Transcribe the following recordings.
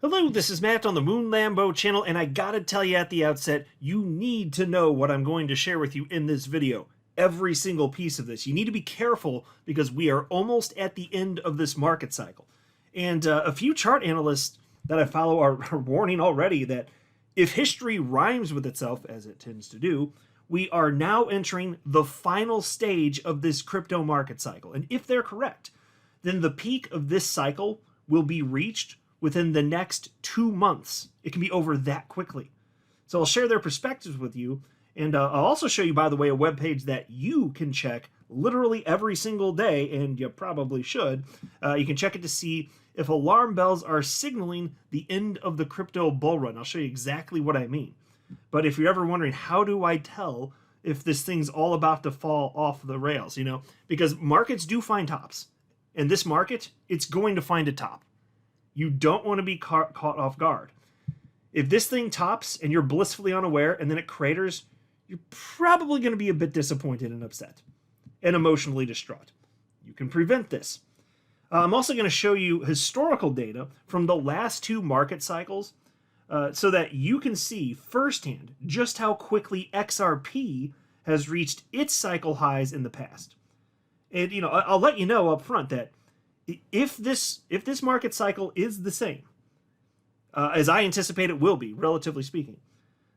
Hello, this is Matt on the Moon Lambo channel, and I gotta tell you at the outset, you need to know what I'm going to share with you in this video. Every single piece of this. You need to be careful because we are almost at the end of this market cycle. And a few chart analysts that I follow are warning already that if history rhymes with itself, as it tends to do, we are now entering the final stage of this crypto market cycle. And if they're correct, then the peak of this cycle will be reached within the next 2 months. It can be over that quickly. So I'll share their perspectives with you. And I'll also show you, by the way, a webpage that you can check literally every single day, and you probably should. You can check it to see if alarm bells are signaling the end of the crypto bull run. I'll show you exactly what I mean. But if you're ever wondering, how do I tell if this thing's all about to fall off the rails, because markets do find tops. And this market, it's going to find a top. You don't want to be caught off guard. If this thing tops and you're blissfully unaware and then it craters, you're probably going to be a bit disappointed and upset and emotionally distraught. You can prevent this. I'm also going to show you historical data from the last 2 market cycles so that you can see firsthand just how quickly XRP has reached its cycle highs in the past. And I'll let you know up front that if this market cycle is the same as I anticipate it will be, relatively speaking,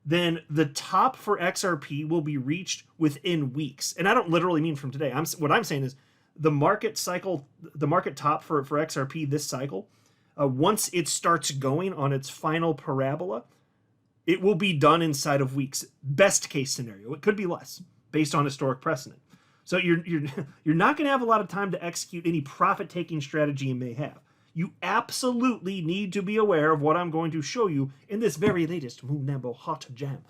then the top for XRP will be reached within weeks. And I don't literally mean from today. What I'm saying is the market top for XRP this cycle, once it starts going on its final parabola, it will be done inside of weeks. Best case scenario. It could be less based on historic precedent. So you're not going to have a lot of time to execute any profit-taking strategy you may have. You absolutely need to be aware of what I'm going to show you in this very latest Moon Lambo Hot Jam.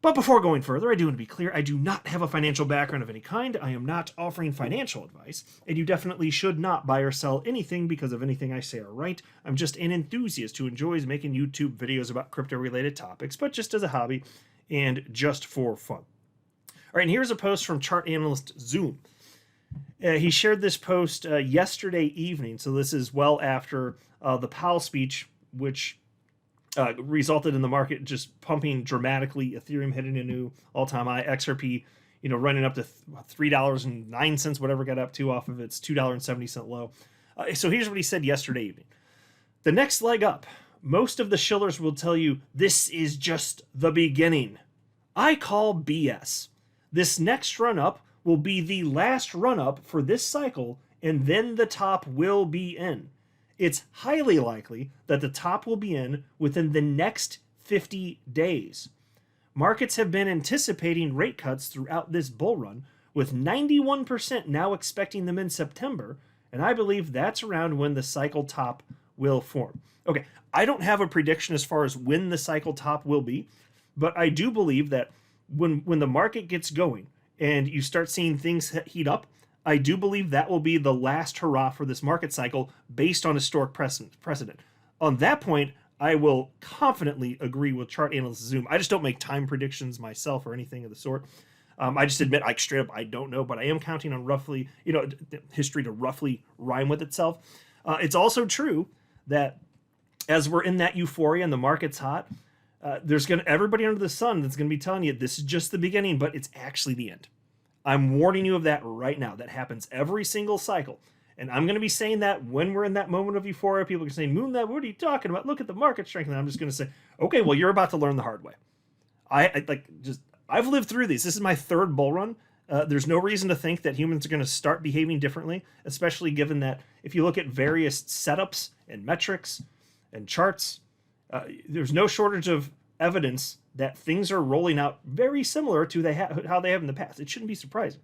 But before going further, I do want to be clear, I do not have a financial background of any kind. I am not offering financial advice, and you definitely should not buy or sell anything because of anything I say or write. I'm just an enthusiast who enjoys making YouTube videos about crypto-related topics, but just as a hobby and just for fun. All right, and here's a post from chart analyst Zoom. He shared this post yesterday evening, so this is well after the Powell speech, which resulted in the market just pumping dramatically. Ethereum hitting a new all-time high. XRP, running up to $3.09, whatever it got up to off of its $2.70 low. So here's what he said yesterday evening. The next leg up, most of the shillers will tell you this is just the beginning. I call BS. This next run-up will be the last run-up for this cycle, and then the top will be in. It's highly likely that the top will be in within the next 50 days. Markets have been anticipating rate cuts throughout this bull run, with 91% now expecting them in September, and I believe that's around when the cycle top will form. Okay, I don't have a prediction as far as when the cycle top will be, but I do believe that when the market gets going and you start seeing things heat up, I do believe that will be the last hurrah for this market cycle based on historic precedent. On that point, I will confidently agree with chart analyst Zoom. I just don't make time predictions myself or anything of the sort. I just admit, straight up, I don't know, but I am counting on roughly, history to roughly rhyme with itself. It's also true that as we're in that euphoria and the market's hot, there's everybody under the sun that's going to be telling you this is just the beginning, but it's actually the end. I'm warning you of that right now. That happens every single cycle. And I'm going to be saying that when we're in that moment of euphoria. People are saying, Moon, what are you talking about? Look at the market strength. And I'm just going to say, okay, well, you're about to learn the hard way. I've lived through these. This is my 3rd bull run. There's no reason to think that humans are going to start behaving differently, especially given that if you look at various setups and metrics and charts, there's no shortage of evidence that things are rolling out very similar to how they have in the past. It shouldn't be surprising.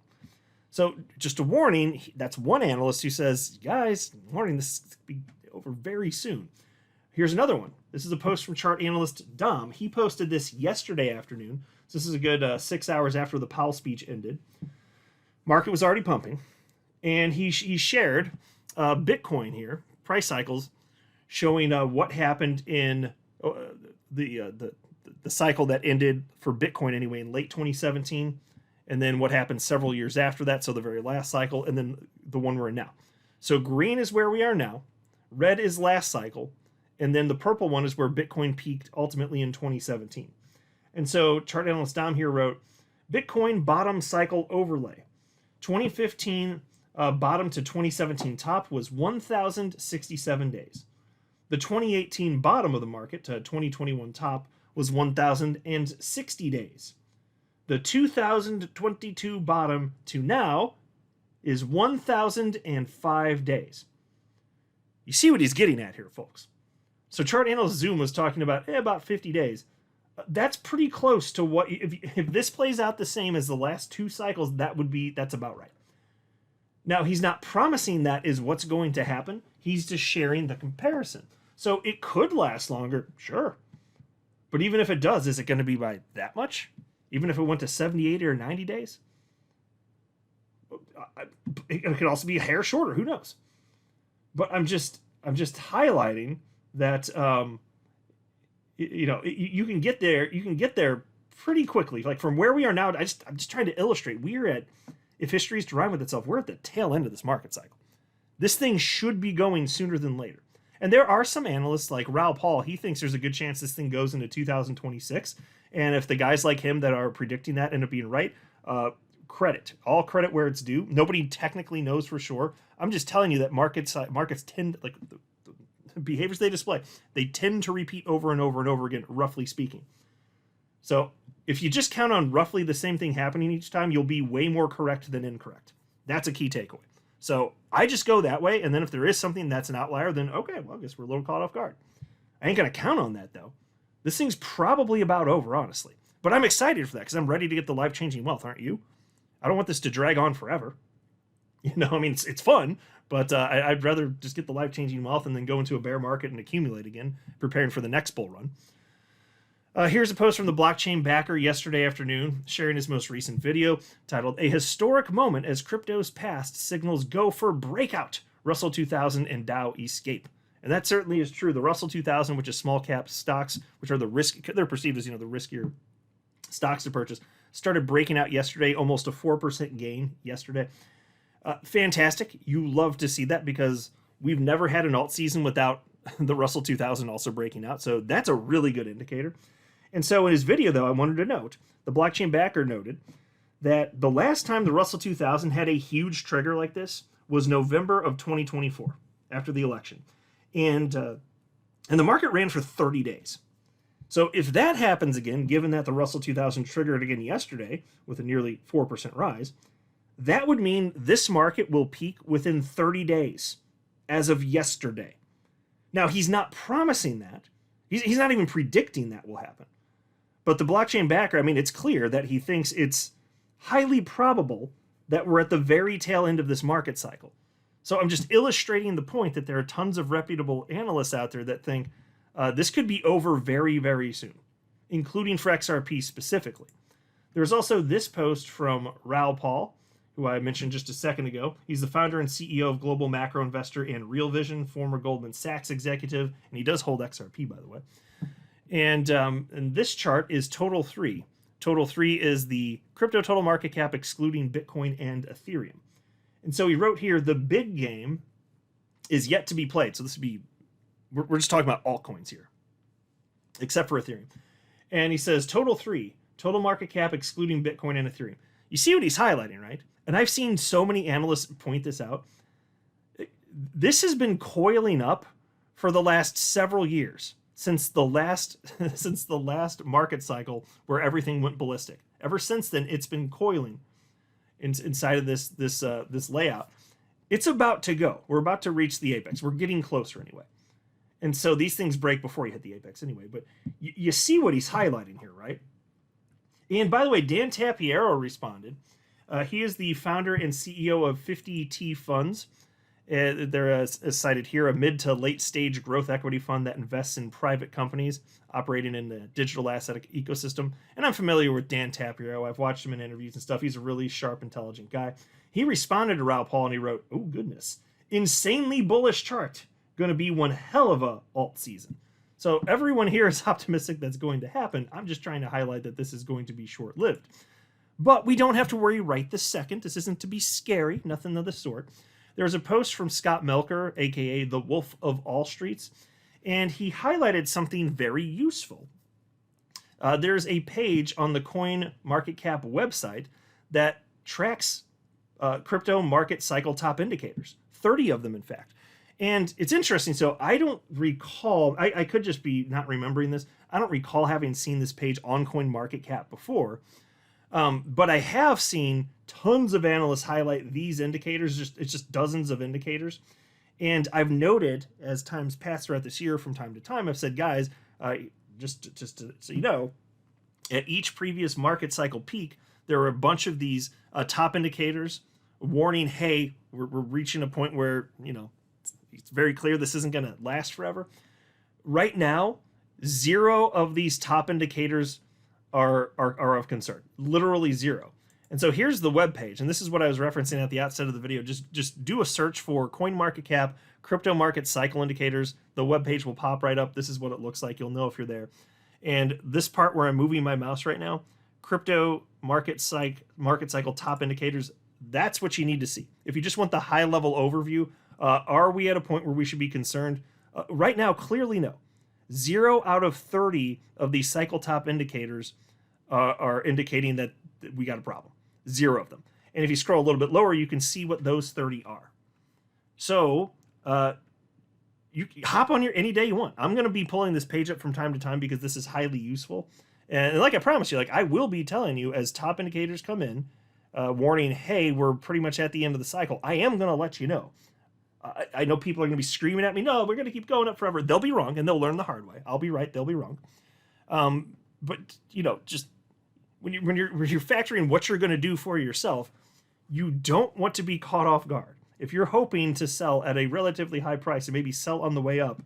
So just a warning, that's one analyst who says, guys, warning, this is going to be over very soon. Here's another one. This is a post from chart analyst Dom. He posted this yesterday afternoon. So this is a good 6 hours after the Powell speech ended. Market was already pumping. And he shared Bitcoin here, price cycles, showing what happened in the cycle that ended for Bitcoin anyway in late 2017, and then what happened several years after that, so the very last cycle, and then the one we're in now. So green is where we are now, red is last cycle, And then the purple one is where Bitcoin peaked ultimately in 2017. And so chart analyst Dom here wrote, Bitcoin bottom cycle overlay. 2015 bottom to 2017 top was 1,067 days. The 2018 bottom of the market to 2021 top was 1,060 days. The 2022 bottom to now is 1,005 days. You see what he's getting at here, folks. So chart analyst Zoom was talking about 50 days. That's pretty close to what, if this plays out the same as the last two cycles, that's about right. Now, he's not promising that is what's going to happen. He's just sharing the comparison. So it could last longer, sure. But even if it does, is it going to be by that much? Even if it went to 70, 80, or 90 days? It could also be a hair shorter, who knows? But I'm just highlighting that you can get there pretty quickly. Like from where we are now, I'm just trying to illustrate. If history is to rhyme with itself, we're at the tail end of this market cycle. This thing should be going sooner than later. And there are some analysts like Raoul Pal, he thinks there's a good chance this thing goes into 2026. And if the guys like him that are predicting that end up being right, all credit where it's due. Nobody technically knows for sure. I'm just telling you that markets tend, like the behaviors they display, they tend to repeat over and over and over again, roughly speaking. So if you just count on roughly the same thing happening each time, you'll be way more correct than incorrect. That's a key takeaway. So I just go that way, and then if there is something that's an outlier, then okay, well, I guess we're a little caught off guard. I ain't going to count on that, though. This thing's probably about over, honestly. But I'm excited for that, because I'm ready to get the life-changing wealth, aren't you? I don't want this to drag on forever. I mean, it's fun, but I'd rather just get the life-changing wealth and then go into a bear market and accumulate again, preparing for the next bull run. Here's a post from the blockchain backer yesterday afternoon, sharing his most recent video titled, A Historic Moment as Crypto's Past Signals Go for Breakout, Russell 2000 and Dow Escape. And that certainly is true. The Russell 2000, which is small cap stocks, which are they're perceived as, the riskier stocks to purchase, started breaking out yesterday, almost a 4% gain yesterday. Fantastic. You love to see that because we've never had an alt season without the Russell 2000 also breaking out. So that's a really good indicator. And so in his video, though, I wanted to note, the blockchain backer noted that the last time the Russell 2000 had a huge trigger like this was November of 2024, after the election. And the market ran for 30 days. So if that happens again, given that the Russell 2000 triggered again yesterday with a nearly 4% rise, that would mean this market will peak within 30 days as of yesterday. Now, he's not promising that. He's not even predicting that will happen. But the blockchain backer, I mean, it's clear that he thinks it's highly probable that we're at the very tail end of this market cycle. So I'm just illustrating the point that there are tons of reputable analysts out there that think this could be over very, very soon, including for XRP specifically. There's also this post from Raoul Pal, who I mentioned just a second ago. He's the founder and CEO of Global Macro Investor and Real Vision, former Goldman Sachs executive, and he does hold XRP, by the way. And this chart is Total 3. Total 3 is the crypto total market cap excluding Bitcoin and Ethereum. And so he wrote here, the big game is yet to be played. So this would be, we're just talking about altcoins here, except for Ethereum. And he says Total 3, total market cap excluding Bitcoin and Ethereum. You see what he's highlighting, right? And I've seen so many analysts point this out. This has been coiling up for the last several years. Since the last market cycle where everything went ballistic. Ever since then, it's been coiling inside of this layout. It's about to go. We're about to reach the apex. We're getting closer anyway. And so these things break before you hit the apex anyway. But you see what he's highlighting here, right? And by the way, Dan Tapiero responded. He is the founder and CEO of 50T Funds. They're as cited here, a mid to late stage growth equity fund that invests in private companies operating in the digital asset ecosystem. And I'm familiar with Dan Tapiero. I've watched him in interviews and stuff. He's a really sharp, intelligent guy. He responded to Raoul Pal and he wrote, oh goodness, insanely bullish chart. Going to be one hell of a alt season. So everyone here is optimistic that's going to happen. I'm just trying to highlight that this is going to be short-lived. But we don't have to worry right this second. This isn't to be scary, nothing of the sort. There's a post from Scott Melker, aka the Wolf of All Streets, and he highlighted something very useful. There's a page on the CoinMarketCap website that tracks crypto market cycle top indicators, 30 of them, in fact. And it's interesting. So I don't recall, I could just be not remembering this. I don't recall having seen this page on CoinMarketCap before. But I have seen tons of analysts highlight these indicators. It's just dozens of indicators. And I've noted as time's passed throughout this year from time to time, I've said, guys, just so you know, at each previous market cycle peak, there were a bunch of these top indicators warning, hey, we're reaching a point where, you know, it's very clear this isn't going to last forever. Right now, 0 of these top indicators are of concern, literally 0. And so here's the web page, and this is what I was referencing at the outset of the video. Just do a search for CoinMarketCap crypto market cycle indicators. The web page will pop right up. This is what it looks like. You'll know if you're there. And this part where I'm moving my mouse right now, crypto market cycle top indicators, that's what you need to see. If you just want the high level overview, are we at a point where we should be concerned? Right now, clearly no. 0 out of 30 of these cycle top indicators are indicating that we got a problem. 0 of them. And if you scroll a little bit lower, you can see what those 30 are. So you hop on here any day you want. I'm going to be pulling this page up from time to time because this is highly useful. And like I promised you, like I will be telling you as top indicators come in, warning, hey, we're pretty much at the end of the cycle. I am going to let you know. I know people are going to be screaming at me, no, we're going to keep going up forever. They'll be wrong, and they'll learn the hard way. I'll be right, they'll be wrong. But, you know, just when you're factoring what you're going to do for yourself, you don't want to be caught off guard. If you're hoping to sell at a relatively high price and maybe sell on the way up,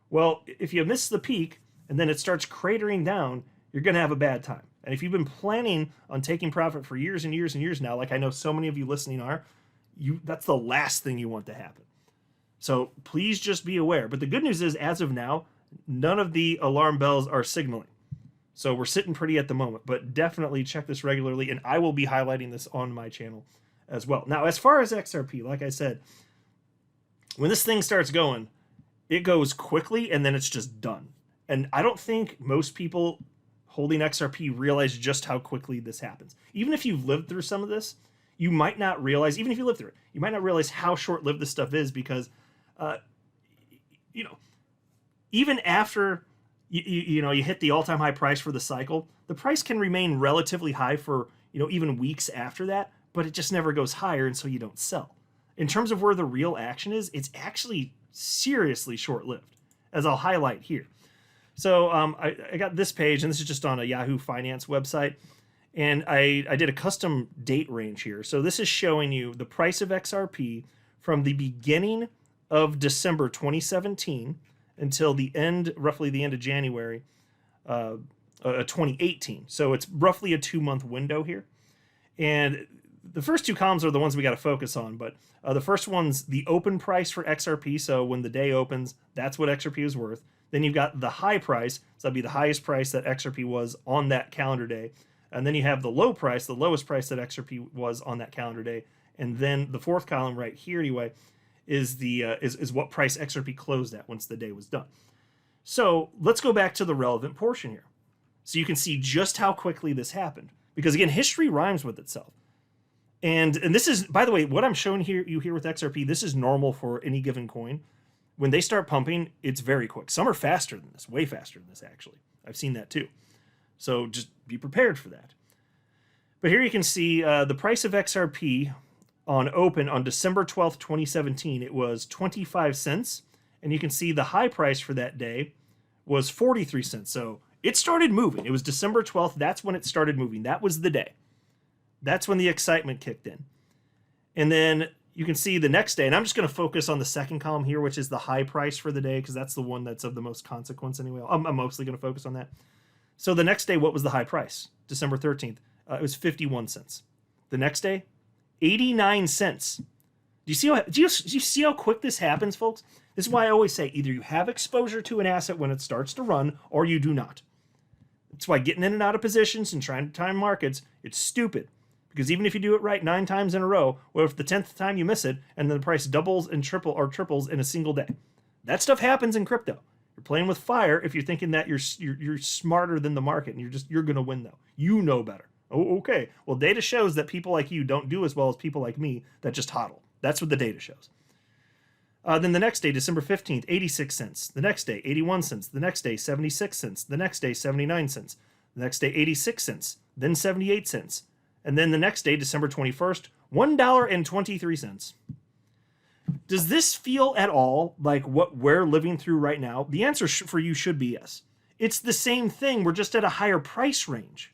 well, if you miss the peak and then it starts cratering down, you're going to have a bad time. And if you've been planning on taking profit for years and years and years now, like I know so many of you listening are, that's the last thing you want to happen. So please just be aware. But the good news is, as of now, none of the alarm bells are signaling. So we're sitting pretty at the moment, but definitely check this regularly, and I will be highlighting this on my channel as well. Now, as far as XRP, like I said, when this thing starts going, it goes quickly, and then it's just done. And I don't think most people holding XRP realize just how quickly this happens. Even if you've lived through some of this, you might not realize, even if you live through it, you might not realize how short-lived this stuff is because, you know, even after you hit the all-time high price for the cycle, the price can remain relatively high for, even weeks after that, but it just never goes higher, and so you don't sell. In terms of where the real action is, it's actually seriously short-lived, as I'll highlight here. So I got this page, and this is just on a Yahoo Finance website, and I did a custom date range here. So this is showing you the price of XRP from the beginning of December 2017 until roughly the end of January 2018. So it's roughly a 2-month window here. And the first 2 columns are the ones we got to focus on, but the first one's the open price for XRP. So when the day opens, that's what XRP is worth. Then you've got the high price, so that'd be the highest price that XRP was on that calendar day. And then you have the low price, the lowest price that XRP was on that calendar day. And then the 4th column right here anyway is is what price XRP closed at once the day was done. So let's go back to the relevant portion here. So you can see just how quickly this happened. Because again, history rhymes with itself. And this is, by the way, what I'm showing you here with XRP, this is normal for any given coin. When they start pumping, it's very quick. Some are faster than this, way faster than this actually. I've seen that too. So just be prepared for that. But here you can see the price of XRP on open on December 12th, 2017, it was 25 cents. And you can see the high price for that day was 43 cents. So it started moving. It was December 12th. That's when it started moving. That was the day. That's when the excitement kicked in. And then you can see the next day, and I'm just going to focus on the 2nd column here, which is the high price for the day, because that's the one that's of the most consequence anyway. I'm mostly going to focus on that. So the next day, what was the high price? December 13th. It was 51 cents. The next day, 89 cents. Do you see how quick this happens, folks? This is why I always say either you have exposure to an asset when it starts to run, or you do not. That's why getting in and out of positions and trying to time markets, it's stupid. Because even if you do it right 9 times in a row, what if the 10th time you miss it and then the price doubles and triples in a single day? That stuff happens in crypto. You're playing with fire if you're thinking that you're smarter than the market, and you're going to win though. You know better. Oh, okay. Well, data shows that people like you don't do as well as people like me that just hodl. That's what the data shows. Then the next day, December 15th, 86 cents. The next day, 81 cents. The next day, 76 cents. The next day, 79 cents. The next day, 86 cents. Then 78 cents. And then the next day, December 21st, $1.23. Does this feel at all like what we're living through right now? The answer for you should be yes. It's the same thing. We're just at a higher price range.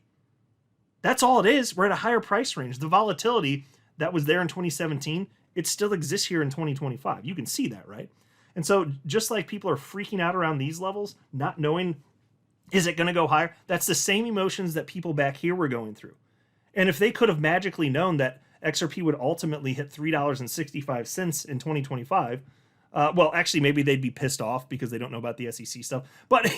That's all it is. We're at a higher price range. The volatility that was there in 2017, it still exists here in 2025. You can see that, right? And so just like people are freaking out around these levels, not knowing, is it going to go higher? That's the same emotions that people back here were going through. And if they could have magically known that XRP would ultimately hit $3.65 in 2025, well, actually, maybe they'd be pissed off because they don't know about the SEC stuff. But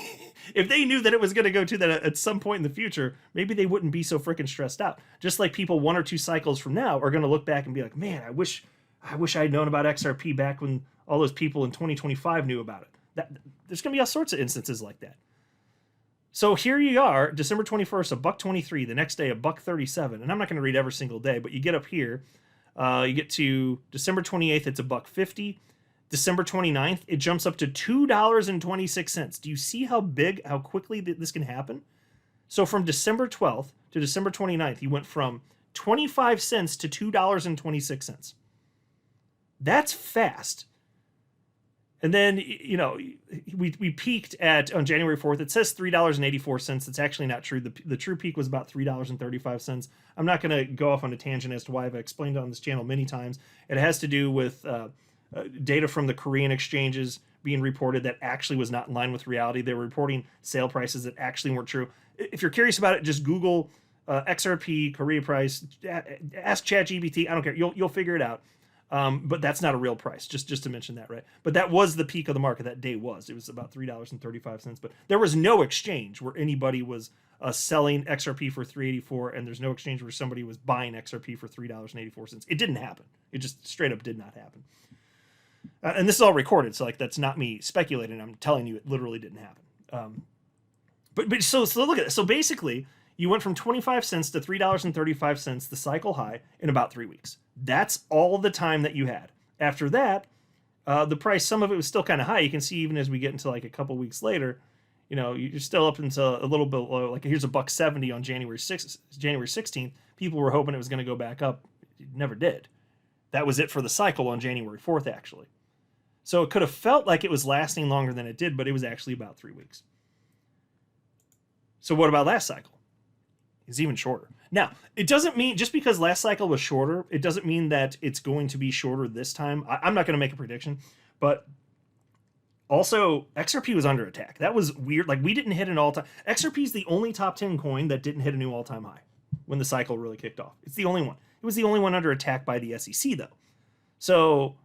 if they knew that it was going to go to that at some point in the future, maybe they wouldn't be so freaking stressed out. Just like people 1 or 2 cycles from now are going to look back and be like, man, I wish I'd known about XRP back when all those people in 2025 knew about it. There's going to be all sorts of instances like that. So here you are, December 21st, $1.23. The next day, $1.37. And I'm not going to read every single day, but you get up here, you get to December 28th, it's $1.50. December 29th, it jumps up to $2.26. Do you see how quickly this can happen? So from December 12th to December 29th, you went from 25 cents to $2.26. That's fast. And then, you know, we peaked on January 4th. It says $3.84. It's actually not true. The true peak was about $3.35. I'm not going to go off on a tangent as to why. I've explained it on this channel many times. It has to do with data from the Korean exchanges being reported that actually was not in line with reality. They were reporting sale prices that actually weren't true. If you're curious about it, just Google XRP Korea price. Ask ChatGPT. I don't care. You'll figure it out. But that's not a real price, just to mention that, right? But that was the peak of the market. That day it was about $3.35. But there was no exchange where anybody was selling XRP for $3.84, and there's no exchange where somebody was buying XRP for $3.84. It didn't happen. It just straight up did not happen. And this is all recorded, so like that's not me speculating. I'm telling you, it literally didn't happen. But so look at this. So basically, you went from 25 cents to $3.35, the cycle high, in about 3 weeks. That's all the time that you had. After that, the price, some of it was still kind of high. You can see even as we get into like a couple weeks later, you know, you're still up into a little bit low. Like here's $1.70 on January 16th. People were hoping it was going to go back up. It never did. That was it for the cycle on January 4th, actually. So it could have felt like it was lasting longer than it did, but it was actually about 3 weeks. So what about last cycle? It's even shorter. Now, it doesn't mean, just because last cycle was shorter, it doesn't mean that it's going to be shorter this time. I'm not going to make a prediction, but also XRP was under attack. That was weird. Like we didn't hit an all-time. XRP is the only top 10 coin that didn't hit a new all-time high when the cycle really kicked off. It's the only one. It was the only one under attack by the SEC though. So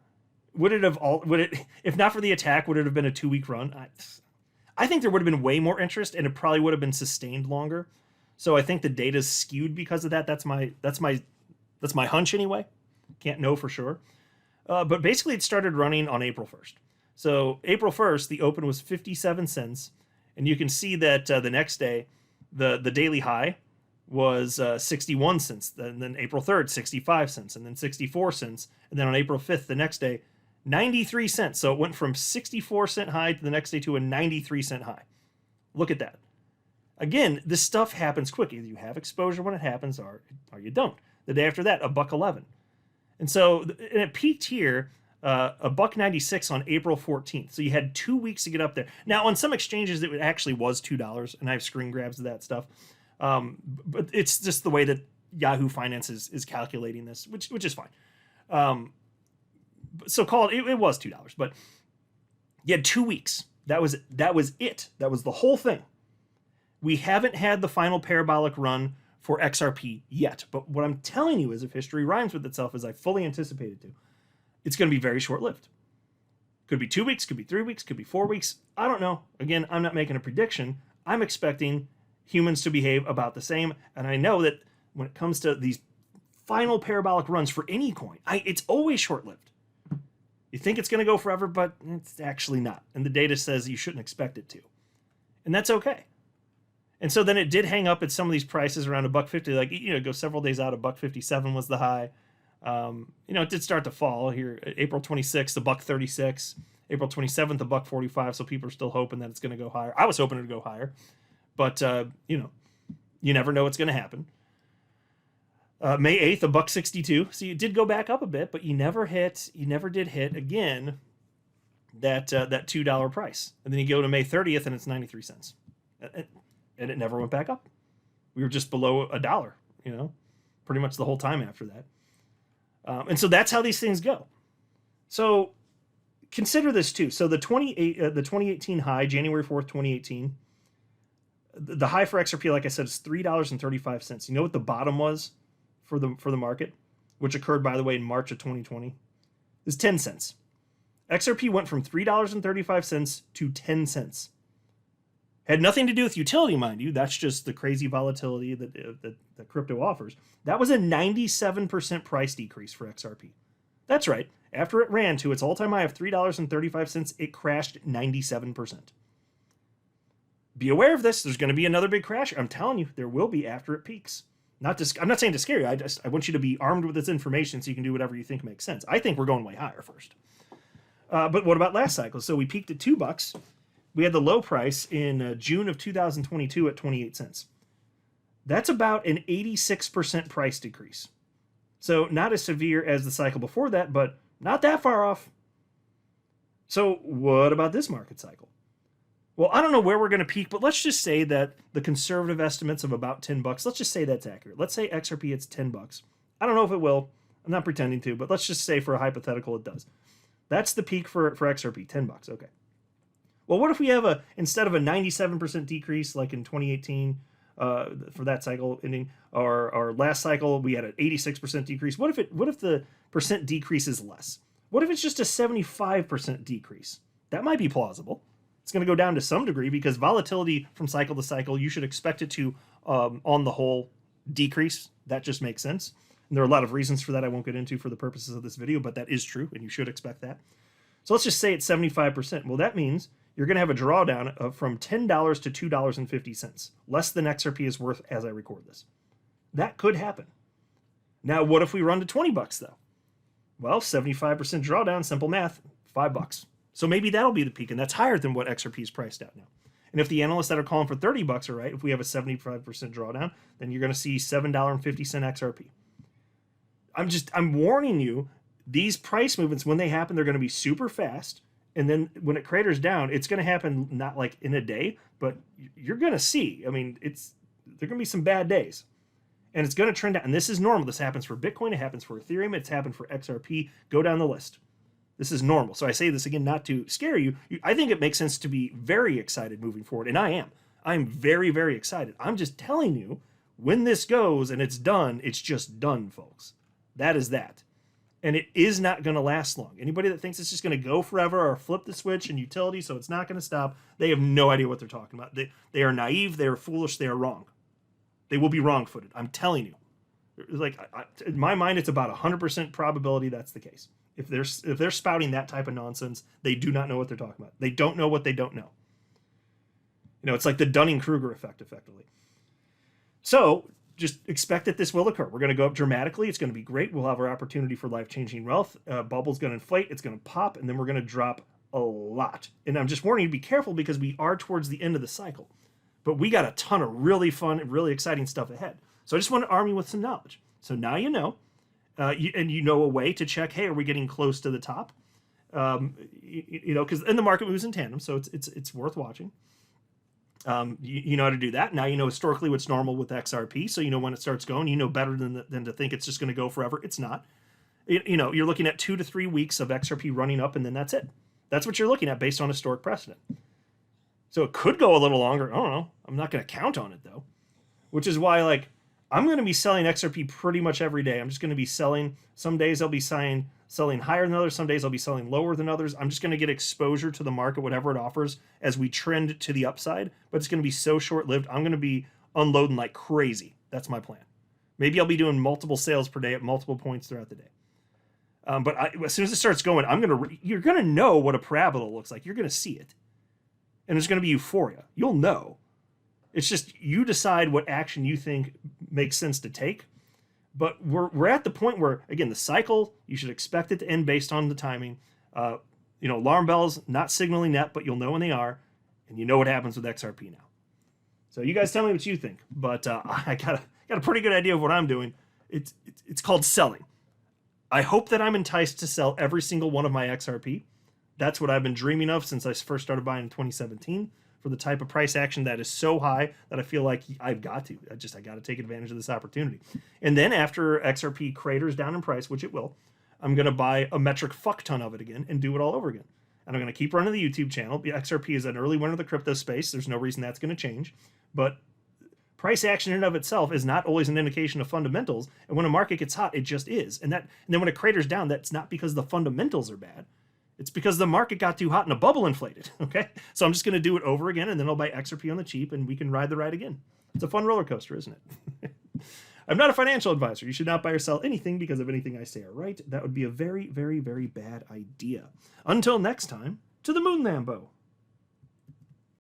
if not for the attack, would it have been a 2-week run? I think there would have been way more interest, and it probably would have been sustained longer. So I think the data's skewed because of that. That's my hunch anyway. Can't know for sure. But basically it started running on April 1st. So April 1st, the open was 57 cents. And you can see that the next day, the daily high was 61 cents. And then April 3rd, 65 cents. And then 64 cents. And then on April 5th, the next day, 93 cents. So it went from 64-cent high to the next day to a 93-cent high. Look at that. Again, this stuff happens quick. Either you have exposure when it happens or you don't. The day after that, $1.11. And so and it peaked here, $1.96 on April 14th. So you had 2 weeks to get up there. Now, on some exchanges, it actually was $2, and I have screen grabs of that stuff. But it's just the way that Yahoo Finance is calculating this, which is fine. So called it was $2, but you had 2 weeks. That was it. That was the whole thing. We haven't had the final parabolic run for XRP yet, but what I'm telling you is, if history rhymes with itself as I fully anticipated to, it's going to be very short-lived. Could be 2 weeks, could be 3 weeks, could be 4 weeks. I don't know. Again, I'm not making a prediction. I'm expecting humans to behave about the same, and I know that when it comes to these final parabolic runs for any coin, it's always short-lived. You think it's going to go forever, but it's actually not. And the data says you shouldn't expect it to. And that's okay. And so then it did hang up at some of these prices around $1.50. Like, go several days out, $1.57 was the high. It did start to fall here. April 26th, $1.36. April 27th, $1.45. So people are still hoping that it's going to go higher. I was hoping it would go higher. But, you never know what's going to happen. May 8th, $1.62. So you did go back up a bit, but you never did hit again that $2 price. And then you go to May 30th and it's 93 cents. And it never went back up. We were just below $1, pretty much the whole time after that. And so that's how these things go. So consider this too. So the 2018 high, January 4th, 2018, the high for XRP, like I said, is $3.35. You know what the bottom was for the market, which occurred, by the way, in March of 2020, is 10 cents. XRP went from $3.35 to 10 cents. Had nothing to do with utility, mind you. That's just the crazy volatility that crypto offers. That was a 97% price decrease for XRP. That's right. After it ran to its all-time high of $3.35, it crashed 97%. Be aware of this. There's going to be another big crash. I'm telling you, there will be after it peaks. I'm not saying to scare you. I want you to be armed with this information so you can do whatever you think makes sense. I think we're going way higher first. But what about last cycle? So we peaked at $2. We had the low price in June of 2022 at 28 cents. That's about an 86% price decrease. So not as severe as the cycle before that, but not that far off. So what about this market cycle? Well, I don't know where we're going to peak, but let's just say that the conservative estimates of about $10, let's just say that's accurate. Let's say XRP hits $10. I don't know if it will. I'm not pretending to, but let's just say for a hypothetical it does. That's the peak for XRP, $10. Okay. Well, what if we have instead of a 97% decrease like in 2018 for that cycle ending, or last cycle we had an 86% decrease? What if the percent decrease is less? What if it's just a 75% decrease? That might be plausible. It's going to go down to some degree because volatility from cycle to cycle, you should expect it to, on the whole, decrease. That just makes sense. And there are a lot of reasons for that I won't get into for the purposes of this video, but that is true, and you should expect that. So let's just say it's 75%. Well, that means you're going to have a drawdown from $10 to $2.50, less than XRP is worth as I record this. That could happen. Now, what if we run to $20 though? Well, 75% drawdown, simple math, $5. So maybe that'll be the peak, and that's higher than what XRP is priced at now. And if the analysts that are calling for $30 are right, if we have a 75% drawdown, then you're going to see $7.50 XRP. I'm warning you, these price movements, when they happen, they're going to be super fast. And then when it craters down, it's going to happen not like in a day, but you're going to see. I mean, there are going to be some bad days. And it's going to trend down. And this is normal. This happens for Bitcoin. It happens for Ethereum. It's happened for XRP. Go down the list. This is normal. So I say this again not to scare you. I think it makes sense to be very excited moving forward. And I am. I'm very, very excited. I'm just telling you, when this goes and it's done, it's just done, folks. That is that. And it is not going to last long. Anybody that thinks it's just going to go forever or flip the switch in utility so it's not going to stop, they have no idea what they're talking about. They are naive, they are foolish, they are wrong. They will be wrong-footed. I'm telling you. Like, in my mind, it's about 100% probability that's the case. If they're spouting that type of nonsense, they do not know what they're talking about. They don't know what they don't know. It's like the Dunning-Kruger effect, effectively. So just expect that this will occur. We're going to go up dramatically. It's going to be great. We'll have our opportunity for life-changing wealth. Bubble's going to inflate. It's going to pop, and then we're going to drop a lot. And I'm just warning you to be careful because we are towards the end of the cycle. But we got a ton of really fun and really exciting stuff ahead. So I just want to arm you with some knowledge. So now you know. And you know a way to check, hey, are we getting close to the top? Because the market moves in tandem, so it's worth watching. You know how to do that. Now you know historically what's normal with XRP, so you know when it starts going. You know better than to think it's just going to go forever. It's not. You're looking at 2 to 3 weeks of XRP running up, and then that's it. That's what you're looking at based on historic precedent. So it could go a little longer. I don't know. I'm not going to count on it, though. Which is why, I'm going to be selling XRP pretty much every day. I'm just going to be selling. Some days I'll be selling higher than others. Some days I'll be selling lower than others. I'm just going to get exposure to the market, whatever it offers, as we trend to the upside. But it's going to be so short-lived. I'm going to be unloading like crazy. That's my plan. Maybe I'll be doing multiple sales per day at multiple points throughout the day. As soon as it starts going, you're gonna know what a parabola looks like. You're gonna see it, and there's gonna be euphoria. You'll know. It's just you decide what action you think makes sense to take. But we're at the point where, again, the cycle, you should expect it to end based on the timing. Alarm bells not signaling that, but you'll know when they are, and you know what happens with XRP now. So you guys tell me what you think. But I got a pretty good idea of what I'm doing. It's called selling. I hope that I'm enticed to sell every single one of my XRP. That's what I've been dreaming of since I first started buying in 2017, for the type of price action that is so high that I feel like I've got to. I got to take advantage of this opportunity. And then after XRP craters down in price, which it will, I'm going to buy a metric fuck ton of it again and do it all over again. And I'm going to keep running the YouTube channel. The XRP is an early winner of the crypto space. There's no reason that's going to change. But price action in and of itself is not always an indication of fundamentals. And when a market gets hot, it just is. And then when it craters down, that's not because the fundamentals are bad. It's because the market got too hot and a bubble inflated, okay? So I'm just going to do it over again, and then I'll buy XRP on the cheap, and we can ride the ride again. It's a fun roller coaster, isn't it? I'm not a financial advisor. You should not buy or sell anything because of anything I say are right. That would be a very, very, very bad idea. Until next time, to the moon, Lambo.